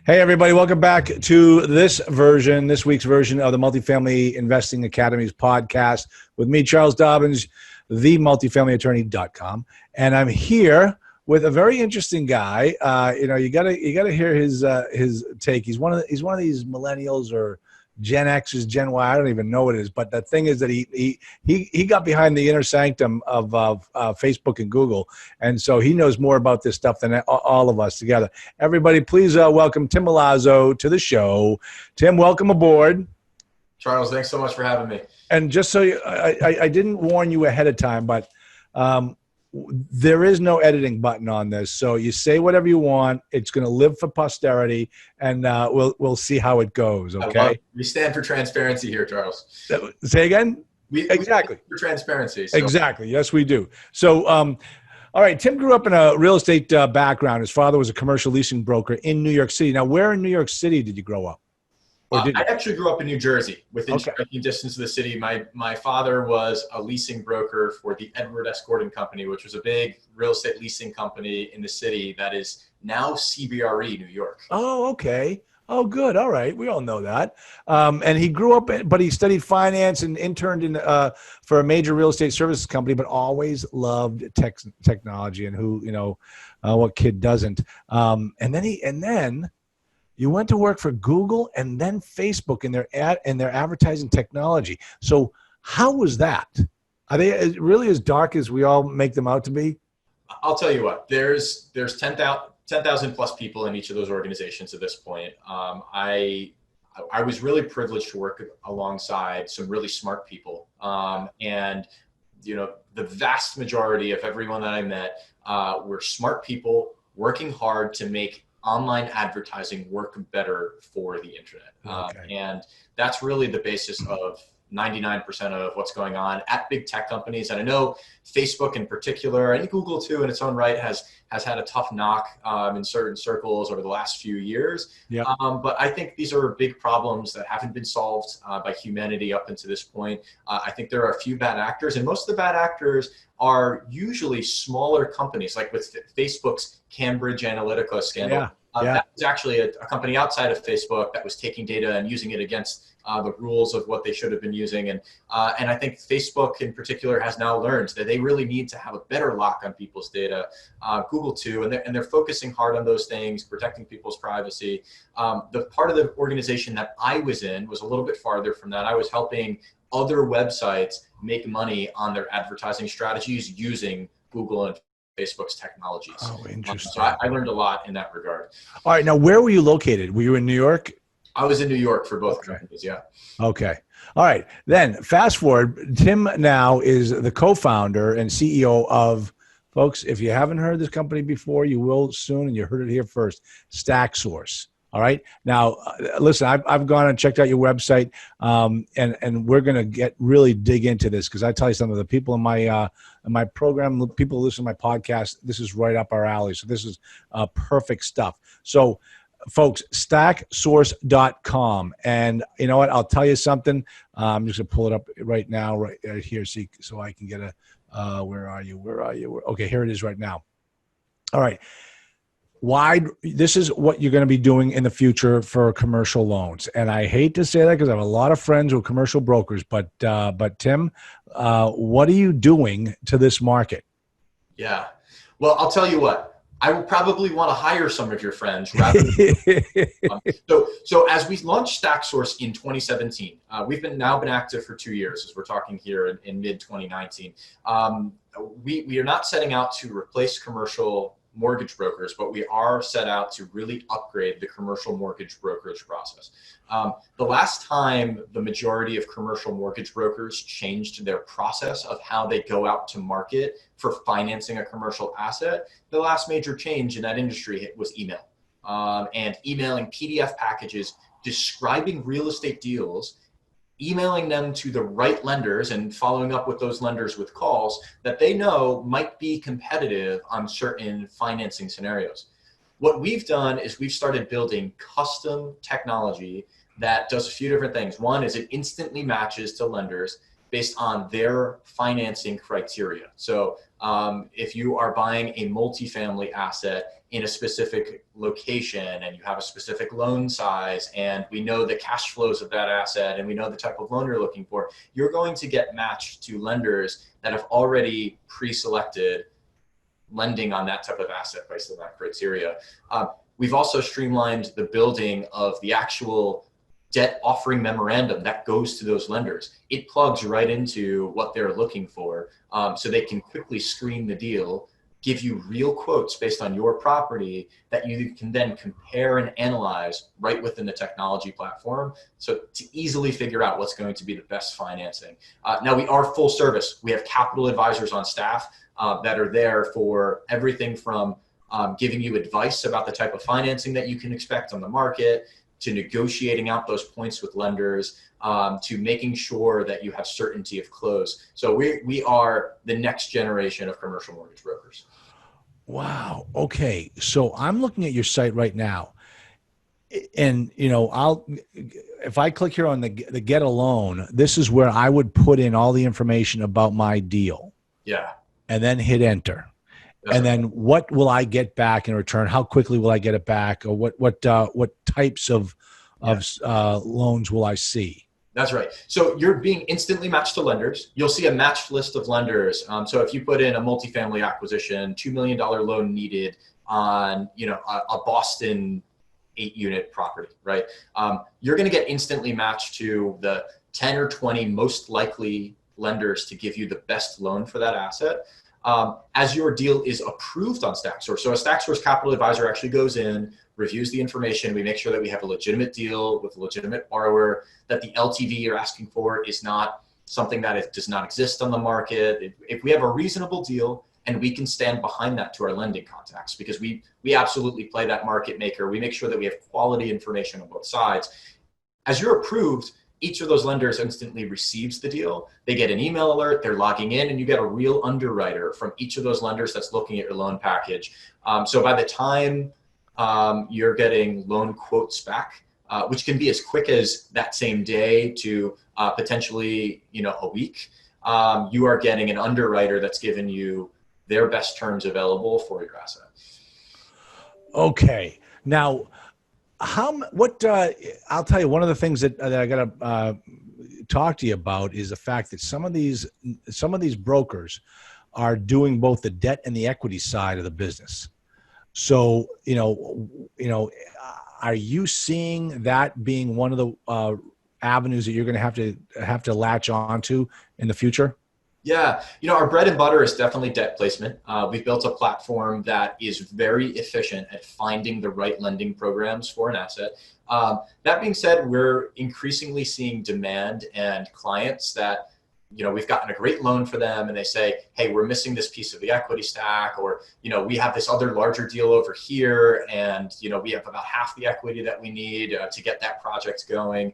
Hey, everybody. Welcome back to this week's version of the Multifamily Investing Academy's podcast with me, Charles Dobbins, themultifamilyattorney.com. And I'm here with a very interesting guy. You gotta hear his take. He's one of these millennials or Gen X's, Gen Y. I don't even know what it is. But the thing is that he got behind the inner sanctum of Facebook and Google, and so he knows more about this stuff than all of us together. Everybody, please welcome Tim Milazzo to the show. Tim, welcome aboard. Charles, thanks so much for having me. And just so I didn't warn you ahead of time, but there is no editing button on this, so you say whatever you want. It's going to live for posterity, and we'll see how it goes. Okay. We stand for transparency here, Charles. Say again. Exactly. For transparency. So. Exactly. Yes, we do. So, all right. Tim grew up in a real estate background. His father was a commercial leasing broker in New York City. Now, where in New York City did you grow up? I actually grew up in New Jersey, within striking distance of the city. My father was a leasing broker for the Edward S. Gordon Company, which was a big real estate leasing company in the city that is now CBRE New York. Oh, okay. Oh, good. All right. We all know that. And he grew up, but he studied finance and interned for a major real estate services company, but always loved technology, and what kid doesn't? And then you went to work for Google and then Facebook in their advertising technology. So how was that? Are they really as dark as we all make them out to be? I'll tell you what. There's 10,000 plus people in each of those organizations at this point. I was really privileged to work alongside some really smart people, and the vast majority of everyone that I met were smart people working hard to make online advertising work better for the internet. And that's really the basis of 99% of what's going on at big tech companies. And I know Facebook in particular, and Google too in its own right, has had a tough knock in certain circles over the last few years. Yep. But I think these are big problems that haven't been solved by humanity up until this point. I think there are a few bad actors, and most of the bad actors are usually smaller companies, like with Facebook's Cambridge Analytica scandal. That was actually a company outside of Facebook that was taking data and using it against the rules of what they should have been using. And I think Facebook in particular has now learned that they really need to have a better lock on people's data. Google too, and they're focusing hard on those things, protecting people's privacy. The part of the organization that I was in was a little bit farther from that. I was helping other websites make money on their advertising strategies using Google and Facebook's technologies. Oh, interesting. So I learned a lot in that regard. All right. Now, where were you located? Were you in New York? I was in New York for both companies, yeah. Okay. All right. Then fast forward, Tim now is the co-founder and CEO of, folks, if you haven't heard this company before, you will soon, and you heard it here first, StackSource. All right. Now, listen, I've gone and checked out your website, and we're going to really dig into this, because I tell you something, the people in my program, people who listen to my podcast, this is right up our alley. So this is perfect stuff. So, folks, StackSource.com. And you know what? I'll tell you something. I'm just going to pull it up right now, right here, so I can get where are you? Okay, here it is right now. All right. This is what you're going to be doing in the future for commercial loans. And I hate to say that because I have a lot of friends who are commercial brokers, but Tim, what are you doing to this market? Yeah. Well, I'll tell you what. I will probably want to hire some of your friends rather than so as we launched StackSource in 2017, we've now been active for 2 years as we're talking here in mid 2019. We are not setting out to replace commercial mortgage brokers, but we are set out to really upgrade the commercial mortgage brokerage process. The last time the majority of commercial mortgage brokers changed their process of how they go out to market for financing a commercial asset, the last major change in that industry was email, and emailing PDF packages describing real estate deals, emailing them to the right lenders and following up with those lenders with calls that they know might be competitive on certain financing scenarios. What we've done is we've started building custom technology that does a few different things. One is it instantly matches to lenders based on their financing criteria. So if you are buying a multifamily asset in a specific location and you have a specific loan size and we know the cash flows of that asset and we know the type of loan you're looking for, you're going to get matched to lenders that have already pre-selected lending on that type of asset based on that criteria. We've also streamlined the building of the actual debt offering memorandum that goes to those lenders. It plugs right into what they're looking for, so they can quickly screen the deal, give you real quotes based on your property that you can then compare and analyze right within the technology platform, so to easily figure out what's going to be the best financing. Now we are full service. We have capital advisors on staff that are there for everything from giving you advice about the type of financing that you can expect on the market, to negotiating out those points with lenders, to making sure that you have certainty of close. So we are the next generation of commercial mortgage brokers. Wow. Okay. So I'm looking at your site right now, and if I click here on the get a loan, this is where I would put in all the information about my deal. Yeah. And then hit enter. That's and right. then what will I get back in return? How quickly will I get it back? Or what types of loans will I see? That's right. So you're being instantly matched to lenders. You'll see a matched list of lenders. So if you put in a multifamily acquisition, $2 million loan needed on, a Boston 8-unit property, right? You're going to get instantly matched to the 10 or 20 most likely lenders to give you the best loan for that asset. As your deal is approved on StackSource. So a StackSource capital advisor actually goes in, reviews the information. We make sure that we have a legitimate deal with a legitimate borrower, that the LTV you're asking for is not something that it does not exist on the market. If we have a reasonable deal and we can stand behind that to our lending contacts, because we absolutely play that market maker. We make sure that we have quality information on both sides. As you're approved, each of those lenders instantly receives the deal. They get an email alert, they're logging in, and you get a real underwriter from each of those lenders that's looking at your loan package. So by the time you're getting loan quotes back, which can be as quick as that same day to potentially a week, you are getting an underwriter that's given you their best terms available for your asset. Okay. Now, I'll tell you, one of the things that I got to talk to you about is the fact that some of these brokers are doing both the debt and the equity side of the business. So, are you seeing that being one of the avenues that you're going to have to latch onto in the future? Yeah, our bread and butter is definitely debt placement. We've built a platform that is very efficient at finding the right lending programs for an asset. That being said, we're increasingly seeing demand and clients that, we've gotten a great loan for them and they say, hey, we're missing this piece of the equity stack, or, we have this other larger deal over here and, we have about half the equity that we need to get that project going.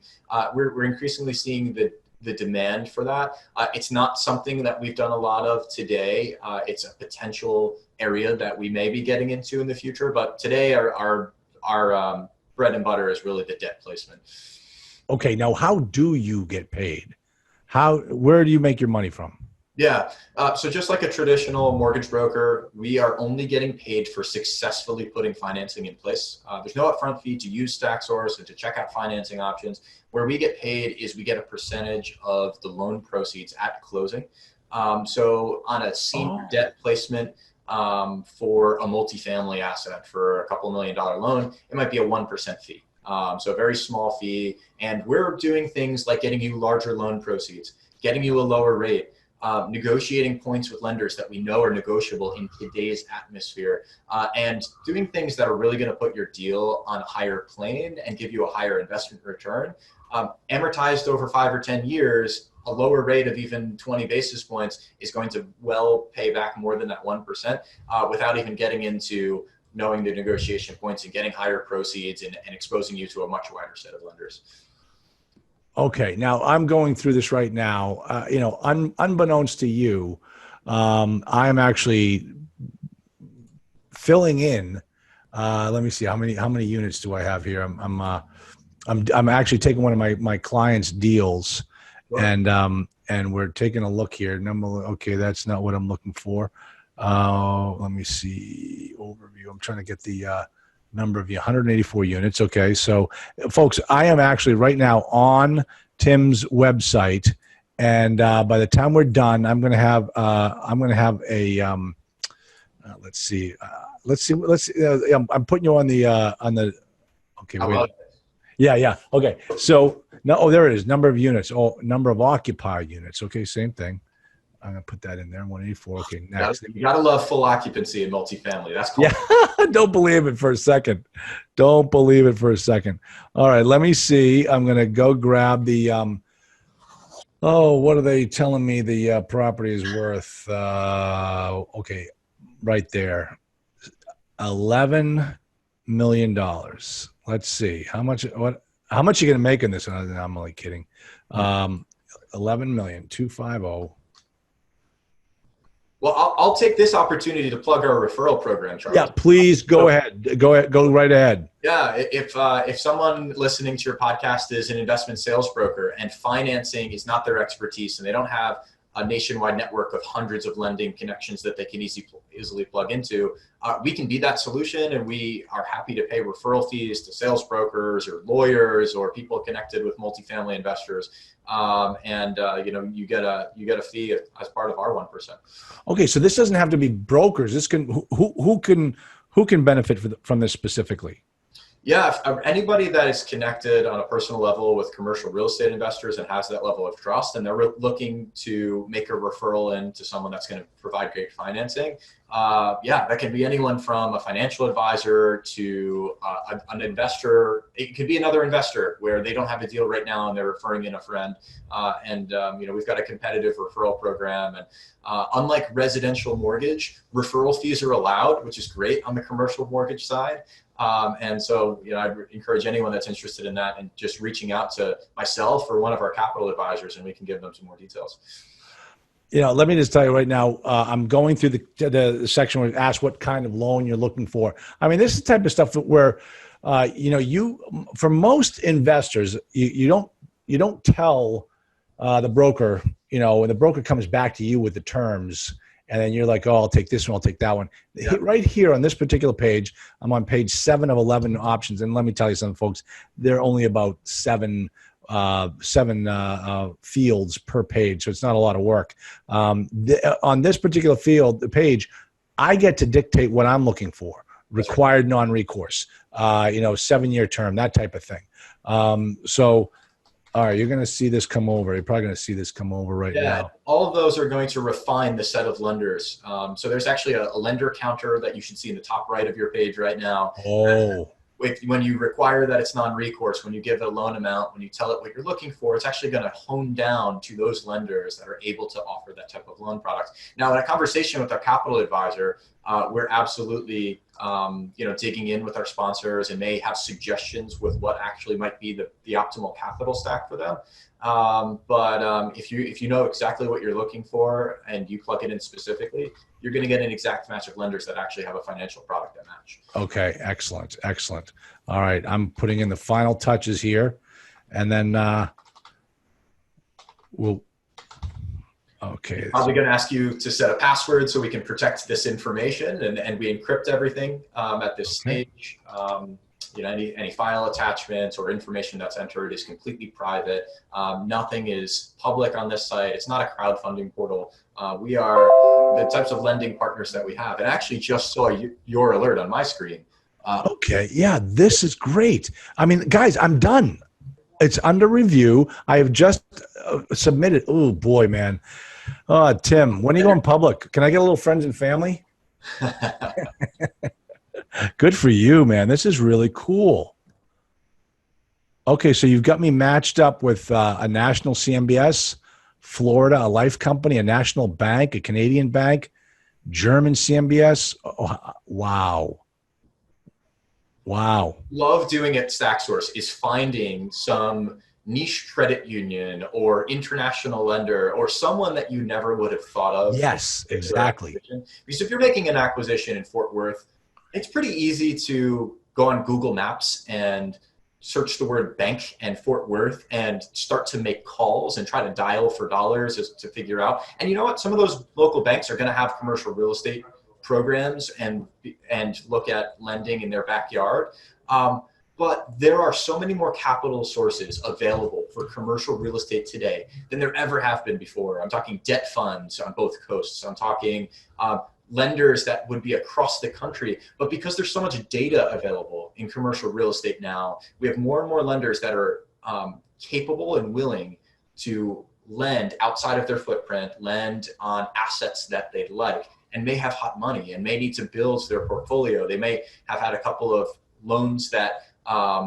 We're increasingly seeing the demand for that. It's not something that we've done a lot of today. It's a potential area that we may be getting into in the future, but today our bread and butter is really the debt placement. Okay, now how do you get paid? Where do you make your money from? Yeah, so just like a traditional mortgage broker, we are only getting paid for successfully putting financing in place. There's no upfront fee to use StackSource and to check out financing options. Where we get paid is we get a percentage of the loan proceeds at closing. So on a senior debt placement for a multifamily asset for a couple $1 million loan, it might be a 1% fee. So a very small fee. And we're doing things like getting you larger loan proceeds, getting you a lower rate, negotiating points with lenders that we know are negotiable in today's atmosphere, and doing things that are really going to put your deal on a higher plane and give you a higher investment return. Amortized over 5 or 10 years, a lower rate of even 20 basis points is going to well pay back more than that 1% without even getting into knowing the negotiation points and getting higher proceeds and exposing you to a much wider set of lenders. Okay, now I'm going through this right now. Unbeknownst to you, I'm actually filling in. Let me see how many units do I have here. I'm actually taking one of my clients' deals, sure. and we're taking a look here. Okay, that's not what I'm looking for. Let me see overview. I'm trying to get the number of 184 units. Okay, so folks, I am actually right now on Tim's website, and by the time we're done, I'm going to have a let's see, I'm putting you on the. Okay, I wait. love it. Yeah. Okay, so no, oh, there it is. Number of units. Oh, number of occupied units. Okay, same thing. I'm gonna put that in there. 184. Okay, next. You gotta love full occupancy in multifamily. That's cool. Yeah, don't believe it for a second. Don't believe it for a second. All right, let me see. I'm gonna go grab the. Oh, what are they telling me the property is worth? Okay, right there, $11 million. Let's see how much. How much are you gonna make in this? I'm only kidding. 11 million 250. Well, I'll take this opportunity to plug our referral program, Charles. Yeah, please go ahead. Go ahead. Go right ahead. Yeah, if someone listening to your podcast is an investment sales broker and financing is not their expertise and they don't have a nationwide network of hundreds of lending connections that they can easily plug into, we can be that solution, and we are happy to pay referral fees to sales brokers or lawyers or people connected with multifamily investors. You get a fee as part of our 1%. Okay, so this doesn't have to be brokers. This can who can benefit from this specifically? Yeah, anybody that is connected on a personal level with commercial real estate investors and has that level of trust, and they're looking to make a referral into someone that's going to provide great financing. That can be anyone from a financial advisor to an investor. It could be another investor where they don't have a deal right now and they're referring in a friend. We've got a competitive referral program. And unlike residential mortgage, referral fees are allowed, which is great on the commercial mortgage side. I'd encourage anyone that's interested in that and just reaching out to myself or one of our capital advisors, and we can give them some more details. Let me just tell you right now, I'm going through the section where it asks what kind of loan you're looking for. I mean, this is the type of stuff where, for most investors, you don't tell the broker, when the broker comes back to you with the terms, and then you're like, oh, I'll take this one, I'll take that one. Yeah. Right here on this particular page, I'm on page 7 of 11 options. And let me tell you something, folks, there are only about seven fields per page. So it's not a lot of work. On this particular page, I get to dictate what I'm looking for. Required non-recourse, 7-year term, that type of thing. All right, you're going to see this come over. You're probably going to see this come over right now. All of those are going to refine the set of lenders. So there's actually a lender counter that you should see in the top right of your page right now. Oh. When you require that it's non-recourse, when you give it a loan amount, when you tell it what you're looking for, it's actually going to hone down to those lenders that are able to offer that type of loan product. Now, in a conversation with our capital advisor, we're absolutely digging in with our sponsors and may have suggestions with what actually might be the optimal capital stack for them. If you know exactly what you're looking for and you plug it in specifically, you're going to get an exact match of lenders that actually have a financial product that match. Okay, excellent. All right, I'm putting in the final touches here, and then we'll. Okay. Probably going to ask you to set a password so we can protect this information, and we encrypt everything at this stage. Any file attachments or information that's entered is completely private. Nothing is public on this site. It's not a crowdfunding portal. We are the types of lending partners that we have. And I actually just saw your alert on my screen. Okay. Yeah, this is great. I mean, guys, I'm done. It's under review. I have just submitted. Oh, boy, man. Tim, when are you going public? Can I get a little friends and family? Good for you, man. This is really cool. Okay, so you've got me matched up with a national CMBS, Florida, a life company, a national bank, a Canadian bank, German CMBS. Oh, wow. Love doing at StackSource is finding some niche credit union or international lender or someone that you never would have thought of. Yes, exactly. Because if you're making an acquisition in Fort Worth, it's pretty easy to go on Google Maps and search the word bank and Fort Worth and start to make calls and try to dial for dollars to figure out. And you know what? Some of those local banks are going to have commercial real estate programs and look at lending in their backyard. But there are so many more capital sources available for commercial real estate today than there ever have been before. I'm talking debt funds on both coasts. I'm talking lenders that would be across the country. But because there's so much data available in commercial real estate now, we have more and more lenders that are capable and willing to lend outside of their footprint, lend on assets that they like, and may have hot money and may need to build their portfolio. They may have had a couple of loans that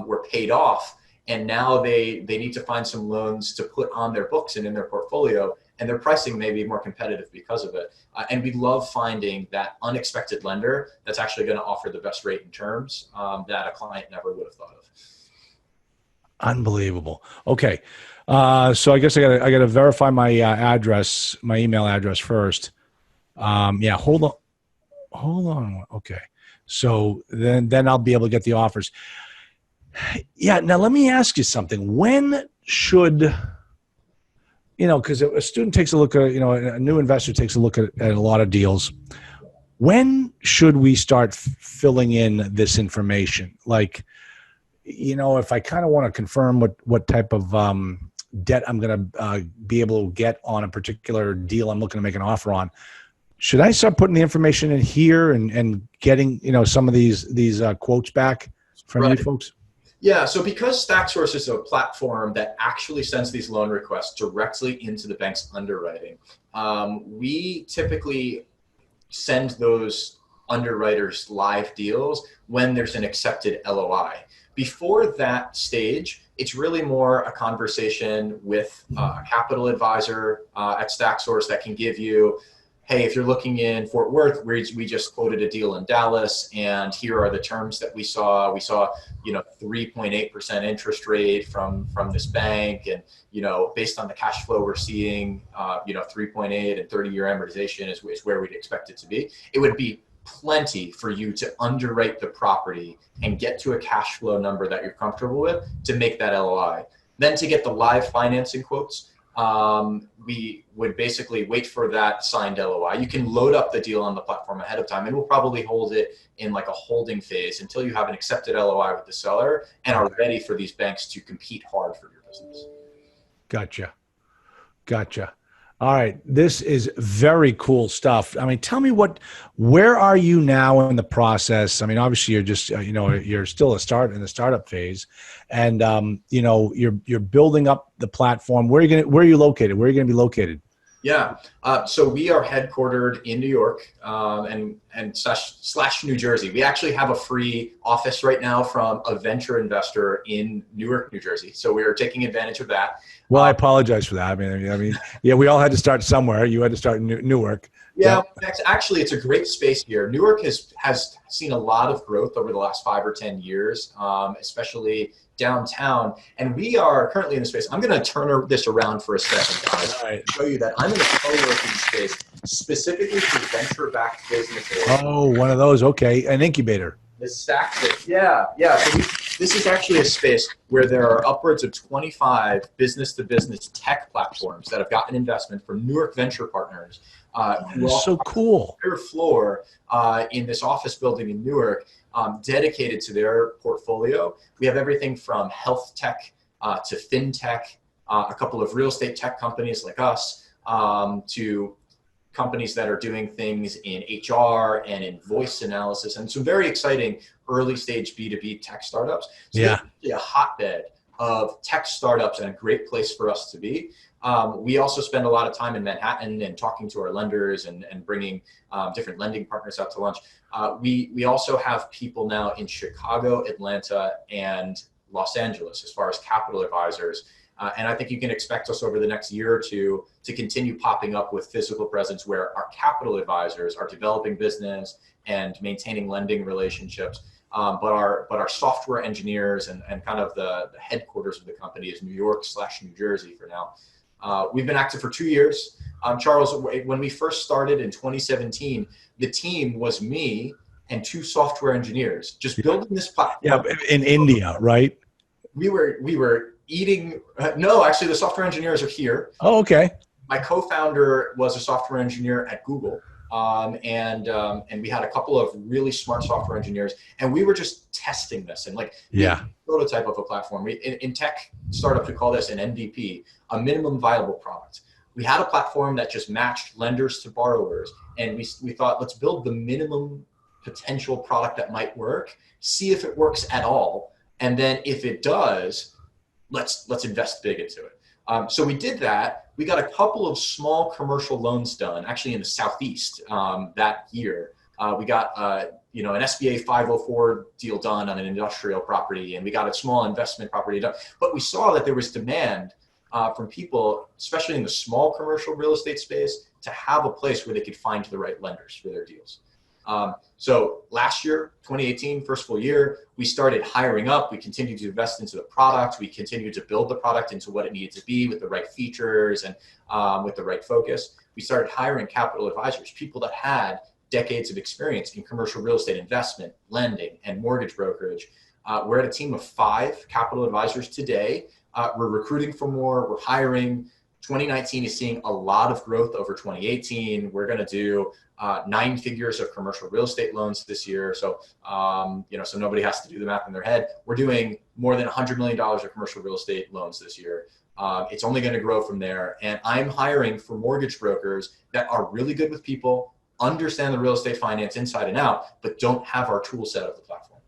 were paid off, and now they need to find some loans to put on their books and in their portfolio, and their pricing may be more competitive because of it. And we love finding that unexpected lender that's actually going to offer the best rate and terms that a client never would have thought of. Unbelievable. Okay. So I guess I gotta verify my address, my email address first. Yeah, hold on. Okay. So then I'll be able to get the offers. Yeah. Now let me ask you something. When should, because a student takes a look at, a new investor takes a look at a lot of deals. When should we start filling in this information? Like, if I kind of want to confirm what type of debt I'm going to be able to get on a particular deal I'm looking to make an offer on, should I start putting the information in here and getting, some of these quotes back from you folks? Yeah, so because StackSource is a platform that actually sends these loan requests directly into the bank's underwriting, we typically send those underwriters live deals when there's an accepted LOI. Before that stage, it's really more a conversation with a capital advisor at StackSource that can give you, hey, if you're looking in Fort Worth, we just quoted a deal in Dallas, and here are the terms that we saw. We saw, 3.8% interest rate from this bank, and based on the cash flow we're seeing, 3.8 and 30-year amortization is where we'd expect it to be. It would be plenty for you to underwrite the property and get to a cash flow number that you're comfortable with to make that LOI. Then to get the live financing quotes, we would basically wait for that signed LOI. You can load up the deal on the platform ahead of time, and we'll probably hold it in like a holding phase until you have an accepted LOI with the seller and are ready for these banks to compete hard for your business. Gotcha. All right. This is very cool stuff. I mean, tell me where are you now in the process? I mean, obviously you're just, you're still in the startup phase, and, you're building up the platform. Where are you located? Where are you going to be located? Yeah. So we are headquartered in New York and slash New Jersey. We actually have a free office right now from a venture investor in Newark, New Jersey. So we are taking advantage of that. Well, I apologize for that. I mean, yeah, we all had to start somewhere. You had to start in Newark. Yeah, actually, it's a great space here. Newark has seen a lot of growth over the last 5 or 10 years, especially downtown. And we are currently in the space. I'm going to turn this around for a second, guys, to show you that I'm in a co-working space specifically for venture-backed businesses. Oh, one of those. Okay, an incubator. The StackSource. Yeah. So this is actually a space where there are upwards of 25 business-to-business tech platforms that have gotten investment from Newark venture partners. That's so cool. Third floor in this office building in Newark, dedicated to their portfolio. We have everything from health tech to fintech, a couple of real estate tech companies like us, to companies that are doing things in HR and in voice analysis, and some very exciting early stage B2B tech startups. So yeah, a hotbed of tech startups and a great place for us to be. We also spend a lot of time in Manhattan and talking to our lenders and bringing different lending partners out to lunch. We also have people now in Chicago, Atlanta, and Los Angeles as far as capital advisors. And I think you can expect us over the next year or two to continue popping up with physical presence where our capital advisors are developing business and maintaining lending relationships. But our software engineers and kind of the headquarters of the company is New York / New Jersey for now. We've been active for 2 years. Charles, when we first started in 2017, the team was me and 2 software engineers just building this platform. Yeah, in India, right? we were eating. No, actually, the software engineers are here. Oh, okay. My co-founder was a software engineer at Google, and we had a couple of really smart software engineers, and we were just testing this and like Yeah. prototype of a platform. In tech startups, we call this an MVP, a minimum viable product. We had a platform that just matched lenders to borrowers, and we thought, let's build the minimum potential product that might work, see if it works at all, and then if it does, let's invest big into it. So we did that. We got a couple of small commercial loans done, actually in the Southeast that year. We got an SBA 504 deal done on an industrial property, and we got a small investment property done. But we saw that there was demand from people, especially in the small commercial real estate space, to have a place where they could find the right lenders for their deals. So last year, 2018, first full year, we started hiring up. We continued to invest into the product. We continued to build the product into what it needed to be with the right features and with the right focus. We started hiring capital advisors, people that had decades of experience in commercial real estate investment, lending, and mortgage brokerage. We're at a team of 5 capital advisors today. We're recruiting for more. We're hiring. 2019 is seeing a lot of growth over 2018. We're going to do 9 figures of commercial real estate loans this year. So, so nobody has to do the math in their head. We're doing more than $100 million of commercial real estate loans this year. It's only going to grow from there. And I'm hiring for mortgage brokers that are really good with people, understand the real estate finance inside and out, but don't have our tool set of the platform.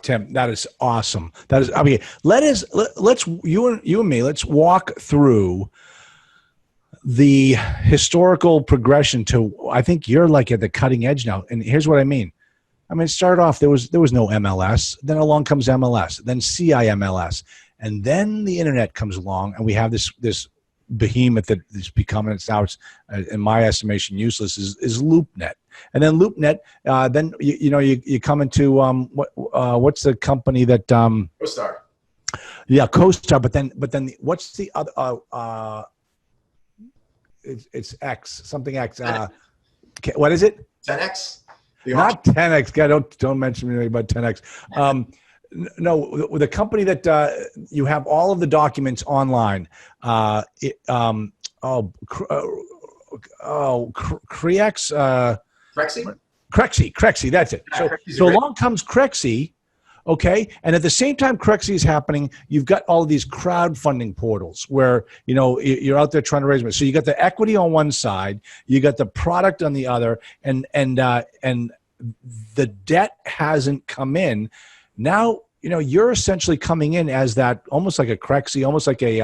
Tim, that is awesome. That is, I mean, let's you and me, let's walk through the historical progression to, I think you're like at the cutting edge now. And here's what I mean. I mean, it started off, there was no MLS. Then along comes MLS, then CIMLS. And then the internet comes along and we have this behemoth that is becoming, it's now, it's, in my estimation, useless, is LoopNet. And then LoopNet, then you come into what's the company that CoStar. Yeah, CoStar. But then what's the other? It's X, something X. What is it? 10X. Not 10X. God, don't mention me about 10X. No, the company that you have all of the documents online. Crex. Crexy, that's it. Yeah, so along comes Crexy, okay? And at the same time Crexy is happening, you've got all of these crowdfunding portals where, you're out there trying to raise money. So you got the equity on one side, you got the product on the other, and the debt hasn't come in. Now, you're essentially coming in as that, almost like a Crexy, almost like a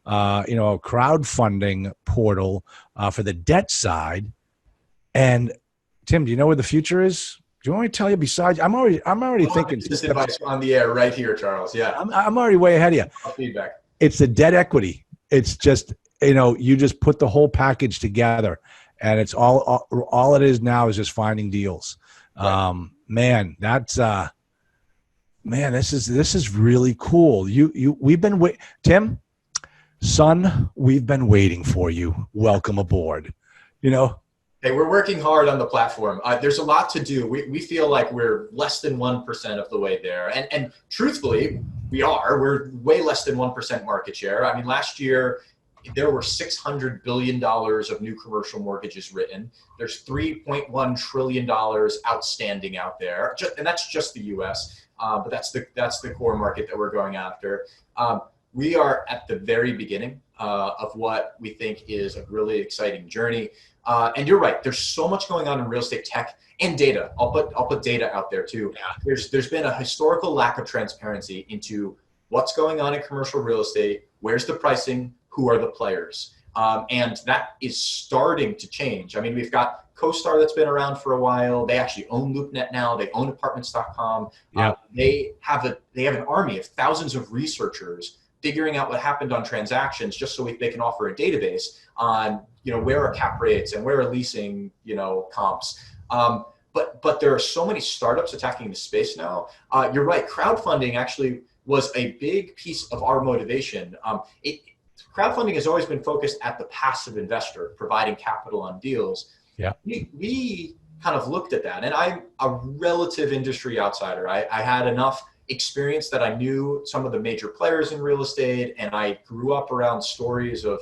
crowdfunding portal for the debt side. And Tim, do you know where the future is? Do you want me to tell you? Besides, I'm already thinking. This advice on the air right here, Charles. Yeah, I'm already way ahead of you. Feedback. It's the debt equity. It's just you just put the whole package together, and it's all it is now is just finding deals. Right. Man, that's this is really cool. We've been Tim, son, we've been waiting for you. Welcome aboard. Hey, we're working hard on the platform. There's a lot to do. We feel like we're less than 1% of the way there. And truthfully, we are. We're way less than 1% market share. I mean, last year, there were $600 billion of new commercial mortgages written. There's $3.1 trillion outstanding out there. And that's just the US. But that's the core market that we're going after. We are at the very beginning of what we think is a really exciting journey. And you're right. There's so much going on in real estate tech and data. I'll put data out there too. Yeah. There's been a historical lack of transparency into what's going on in commercial real estate. Where's the pricing? Who are the players? And that is starting to change. I mean, we've got CoStar that's been around for a while. They actually own LoopNet now. They own Apartments.com. Yeah. They have an army of thousands of researchers figuring out what happened on transactions just so they can offer a database on, where are cap rates and where are leasing, comps. But there are so many startups attacking the space now. You're right. Crowdfunding actually was a big piece of our motivation. Crowdfunding has always been focused at the passive investor, providing capital on deals. Yeah. We kind of looked at that, and I'm a relative industry outsider. I had enough experience that I knew some of the major players in real estate, and I grew up around stories of,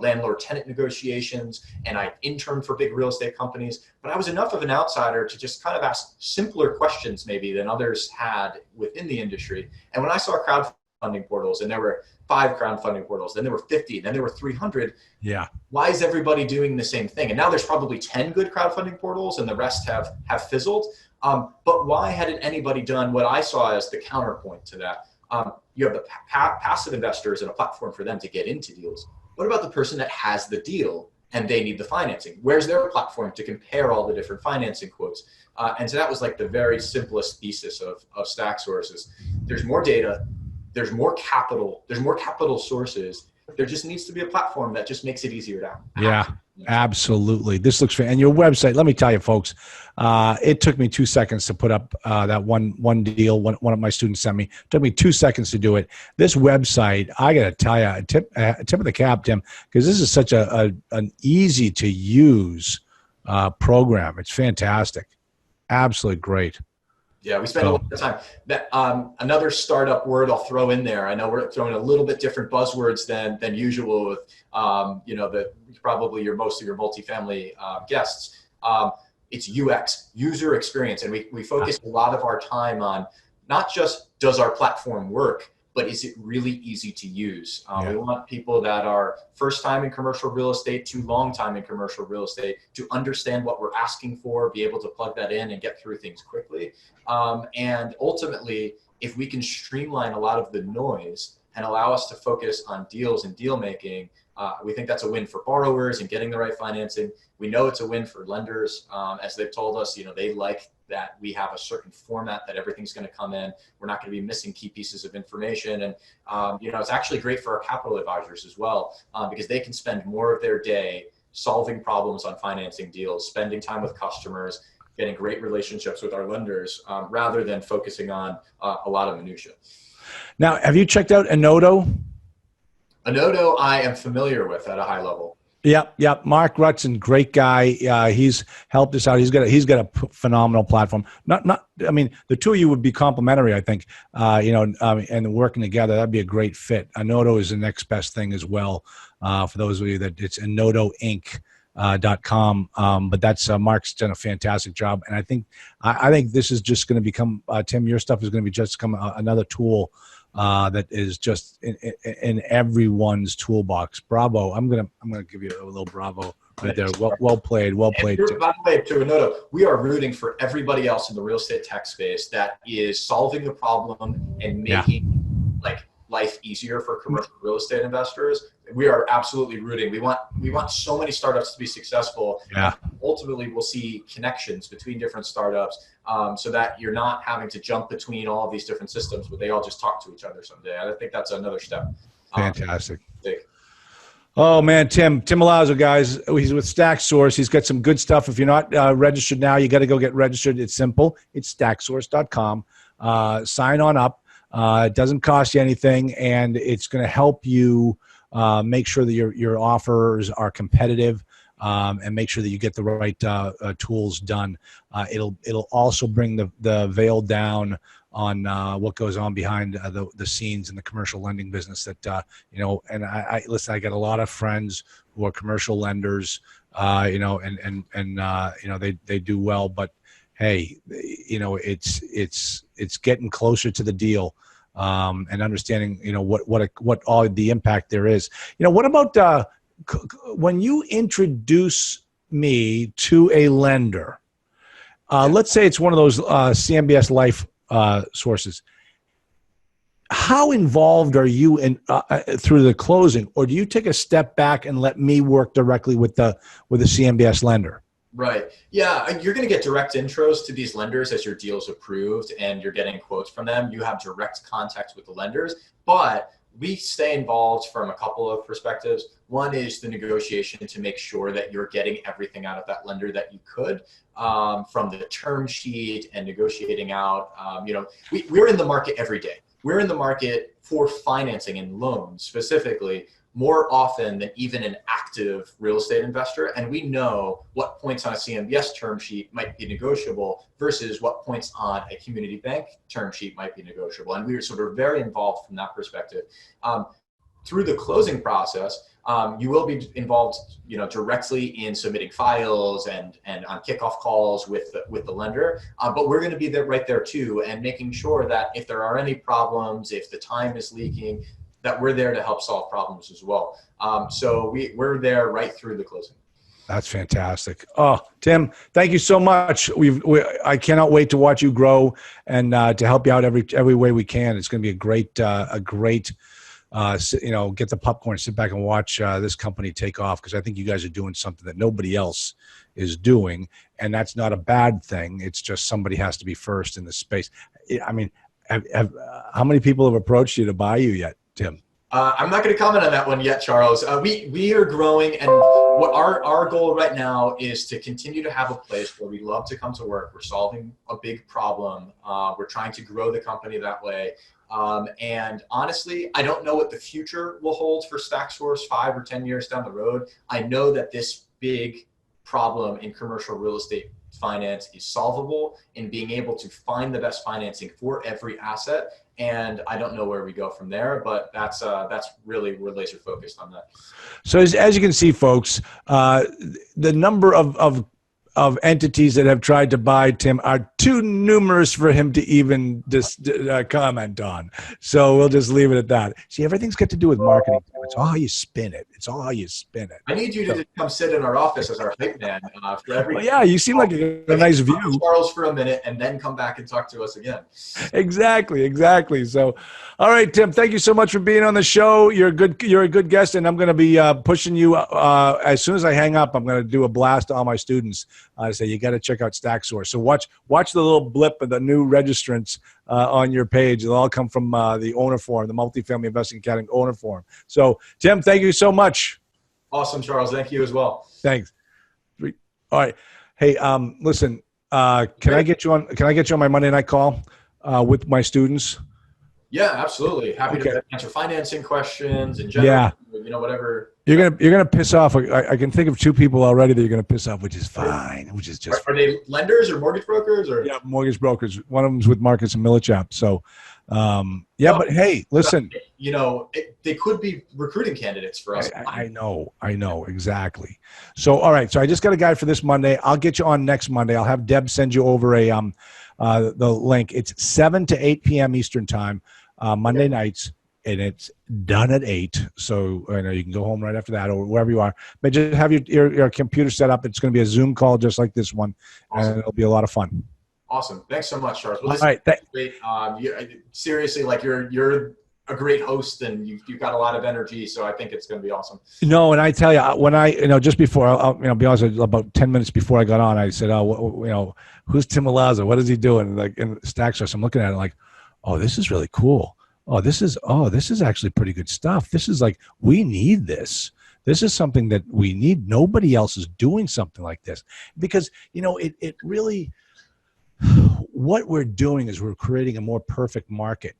landlord-tenant negotiations, and I interned for big real estate companies. But I was enough of an outsider to just kind of ask simpler questions maybe than others had within the industry. And when I saw crowdfunding portals, and there were 5 crowdfunding portals, then there were 50, then there were 300. Yeah. Why is everybody doing the same thing? And now there's probably 10 good crowdfunding portals, and the rest have fizzled. But why hadn't anybody done what I saw as the counterpoint to that? You have the passive investors and a platform for them to get into deals. What about the person that has the deal and they need the financing? Where's their platform to compare all the different financing quotes? And so that was like the very simplest thesis of StackSource is there's more data, there's more capital sources. There just needs to be a platform that just makes it easier to access. Yeah. Absolutely. This looks fair. And your website, let me tell you, folks, it took me 2 seconds to put up that one deal. One of my students sent me. It took me 2 seconds to do it. This website, I got to tell you, a tip of the cap, Tim, because this is such an easy to use program. It's fantastic. Absolutely great. Yeah, we spend a lot of time. That another startup word I'll throw in there. I know we're throwing a little bit different buzzwords than usual with probably most of your multifamily guests. It's UX, user experience, and we focus a lot of our time on not just does our platform work, but is it really easy to use? We want people that are first time in commercial real estate to long time in commercial real estate to understand what we're asking for, be able to plug that in and get through things quickly. And ultimately, if we can streamline a lot of the noise and allow us to focus on deals and deal making, we think that's a win for borrowers and getting the right financing. We know it's a win for lenders. As they've told us, they like that we have a certain format that everything's going to come in. We're not going to be missing key pieces of information. And, it's actually great for our capital advisors as well, because they can spend more of their day solving problems on financing deals, spending time with customers, getting great relationships with our lenders, rather than focusing on a lot of minutia. Now, have you checked out Enodo? Enodo, I am familiar with at a high level. Yep. Mark Rutson, great guy. He's helped us out. He's got a phenomenal platform. I mean, the two of you would be complementary, I think. And working together, that'd be a great fit. Enodo is the next best thing as well. For those of you that it's enodoinc.com. But that's Mark's done a fantastic job, and I think this is just going to become Tim. Your stuff is going to be just come another tool that is just in everyone's toolbox. Bravo! I'm gonna give you a little bravo right there. Well played. Well played. And by the way, to Enodo, we are rooting for everybody else in the real estate tech space that is solving the problem and making life easier for commercial real estate investors. We are absolutely rooting. We want so many startups to be successful. Yeah. Ultimately, we'll see connections between different startups, so that you're not having to jump between all of these different systems, but they all just talk to each other someday. I think that's another step. Fantastic. Oh man, Tim Milazzo, guys. He's with StackSource. He's got some good stuff. If you're not registered now, you got to go get registered. It's simple. It's stacksource.com. Sign on up. It doesn't cost you anything, and it's going to help you make sure that your offers are competitive, and make sure that you get the right tools done. It'll also bring the veil down on what goes on behind the scenes in the commercial lending business. That and I listen. I got a lot of friends who are commercial lenders, and they do well, but hey, it's getting closer to the deal, and understanding, what all the impact there is. What about when you introduce me to a lender? Let's say it's one of those CMBS Life sources. How involved are you in through the closing, or do you take a step back and let me work directly with the CMBS lender? Right. Yeah. You're going to get direct intros to these lenders as your deal's approved and you're getting quotes from them. You have direct contact with the lenders, but we stay involved from a couple of perspectives. One is the negotiation to make sure that you're getting everything out of that lender that you could, from the term sheet and negotiating out. We're in the market every day. We're in the market for financing and loans specifically more often than even an active real estate investor. And we know what points on a CMBS term sheet might be negotiable versus what points on a community bank term sheet might be negotiable. And we were sort of very involved from that perspective. Through the closing process, you will be involved, directly in submitting files and on kickoff calls with the lender. But we're going to be there right there too, and making sure that if there are any problems, if the time is leaking, that we're there to help solve problems as well. So we're there right through the closing. That's fantastic. Oh, Tim, thank you so much. I cannot wait to watch you grow and to help you out every way we can. It's going to be a great. Get the popcorn, sit back and watch this company take off, because I think you guys are doing something that nobody else is doing, and that's not a bad thing. It's just somebody has to be first in the space. I mean, how many people have approached you to buy you yet, Tim? I'm not going to comment on that one yet, Charles. We are growing, and what our goal right now is to continue to have a place where we love to come to work. We're solving a big problem. We're trying to grow the company that way. And honestly, I don't know what the future will hold for StackSource 5 or 10 years down the road. I know that this big problem in commercial real estate finance is solvable in being able to find the best financing for every asset. And I don't know where we go from there, but that's really, we're laser focused on that. So as you can see, folks, the number of entities that have tried to buy Tim are too numerous for him to even just comment on. So we'll just leave it at that. See, everything's got to do with marketing. It's all how you spin it. I need you to come sit in our office as our hype man for every. Well, yeah, you seem like a nice view, Charles, for a minute, and then come back and talk to us again. Exactly. So, all right, Tim, thank you so much for being on the show. You're a good guest, and I'm going to be pushing you as soon as I hang up. I'm going to do a blast to all my students. I say you got to check out StackSource. So watch the little blip of the new registrants on your page. It'll all come from the owner forum, the Multifamily Investing Academy owner forum. So, Tim, thank you so much. Awesome, Charles. Thank you as well. Thanks. All right. Hey, listen. Can I get you on my Monday night call with my students? Yeah, absolutely. Happy to answer financing questions and general, whatever. You're gonna piss off. I can think of 2 people already that you're gonna piss off, which is fine. Which is just. Are they lenders or mortgage brokers or? Yeah, mortgage brokers. One of them's with Marcus and Millichap. So, but hey, listen. They could be recruiting candidates for us. I know exactly. So, all right. So I just got a guide for this Monday. I'll get you on next Monday. I'll have Deb send you over the link. It's 7 to 8 p.m. Eastern time, Monday nights, and it's done at 8. So you can go home right after that or wherever you are. But just have your computer set up. It's going to be a Zoom call just like this one, and it'll be a lot of fun. Awesome. Thanks so much, Charles. Well, all right. Great. Seriously, you're a great host, and you've got a lot of energy. So I think it's going to be awesome. No, and I tell you, when just before, I'll be honest, about 10 minutes before I got on, I said, who's Tim Milazzo? What is he doing? Like in StackSource, I'm looking at it like, oh, this is really cool. This is actually pretty good stuff. This is like, we need this. This is something that we need. Nobody else is doing something like this because, it really, what we're doing is we're creating a more perfect market.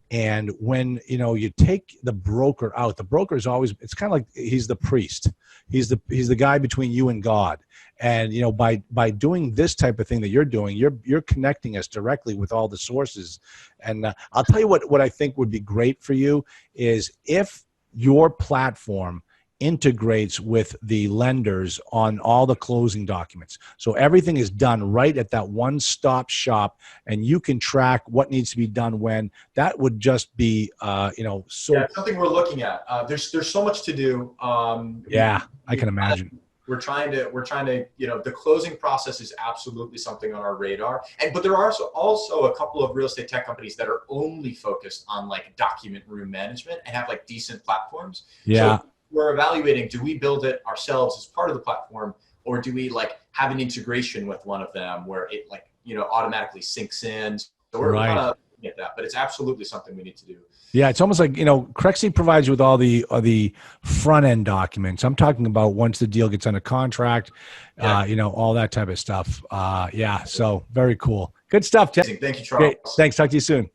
And when, you take the broker out, the broker is always, it's kind of like he's the priest. He's the guy between you and God. And, by doing this type of thing that you're doing, you're connecting us directly with all the sources. And I'll tell you what I think would be great for you is if your platform integrates with the lenders on all the closing documents. So everything is done right at that one-stop shop, and you can track what needs to be done when. That would just be, so. Yeah, it's something we're looking at. There's so much to do. I can imagine. We're trying to, the closing process is absolutely something on our radar. But there are also a couple of real estate tech companies that are only focused on like document room management and have like decent platforms. Yeah. So we're evaluating, do we build it ourselves as part of the platform, or do we like have an integration with one of them where it automatically syncs in? So we're kind of looking at that, but it's absolutely something we need to do. Yeah, it's almost like, Crexy provides you with all the front end documents. I'm talking about once the deal gets under contract, all that type of stuff. So very cool. Good stuff, Tim. Thank you, Charles. Great. Thanks. Talk to you soon.